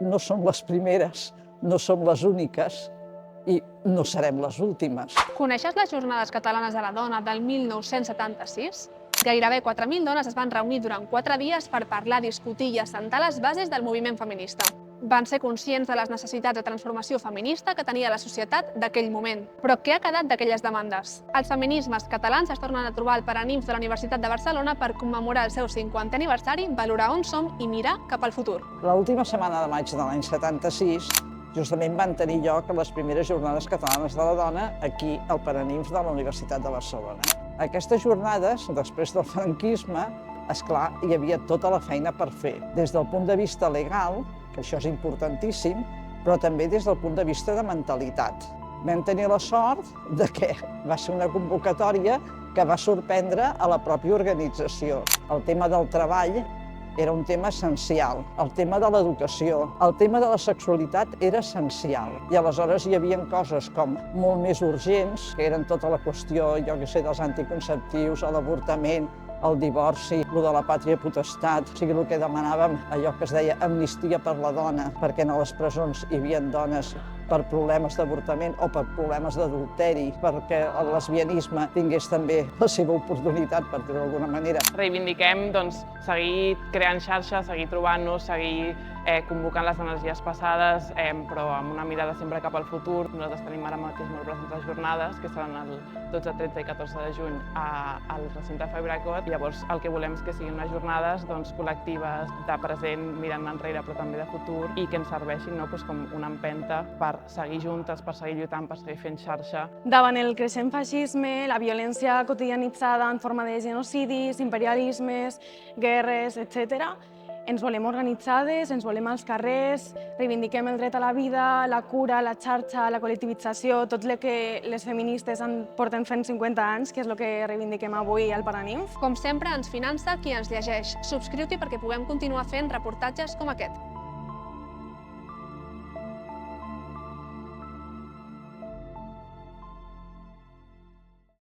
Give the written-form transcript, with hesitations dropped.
no som les primeres, no som les úniques i no serem les últimes. Coneixes les Jornades Catalanes de la Dona del 1976? Gairebé 4.000 dones es van reunir durant 4 dies per parlar, discutir i assentar les bases del moviment feminista. Van ser conscients de les necessitats de transformació feminista que tenia la societat d'aquell moment. Però què ha quedat d'aquelles demandes? Els feminismes catalans es tornen a trobar al Paranimf de la Universitat de Barcelona per commemorar el seu 50è aniversari, valorar on som i mirar cap al futur. L'última setmana de maig de l'any 76 justament van tenir lloc les primeres Jornades Catalanes de la Dona aquí al Paranimf de la Universitat de Barcelona. Aquestes jornades, després del franquisme, esclar, hi havia tota la feina per fer. Des del punt de vista legal, que això és importantíssim, però també des del punt de vista de mentalitat. Vam tenir la sort de que va ser una convocatòria que va sorprendre a la pròpia organització. El tema del treball era un tema essencial, el tema de l'educació, el tema de la sexualitat era essencial. I aleshores hi havia coses com molt més urgents, que eren tota la qüestió, jo què sé, dels anticonceptius, l'avortament, el divorci, el de la pàtria potestat, o sigui, el que demanàvem, allò que es deia amnistia per la dona, perquè a les presons hi havia dones per problemes d'avortament o per problemes d'adulteri, perquè el lesbianisme tingués també la seva oportunitat, per dir-ho d'alguna manera. Reivindiquem seguir creant xarxa, seguir trobant-nos, seguir convocant les energies passades, però amb una mirada sempre cap al futur. Nosaltres tenim ara mateix molt presents les jornades, que seran el 12, 13 i 14 de juny al recinte Fabra-i-Coats. Llavors, el que volem és que siguin unes jornades col·lectives, de present, mirant enrere, però també de futur, i que ens serveixin com una empenta per seguir juntes, per seguir lluitant, per seguir fent xarxa. Davant el creixent feixisme, la violència quotidianitzada en forma de genocidis, imperialismes, guerres, etc., ens volem organitzades, ens volem als carrers, reivindiquem el dret a la vida, la cura, la xarxa, la col·lectivització, tot el que les feministes porten fent 50 anys, que és el que reivindiquem avui al Paranimf. Com sempre, ens finança qui ens llegeix. Subscriu-t'hi perquè puguem continuar fent reportatges com aquest.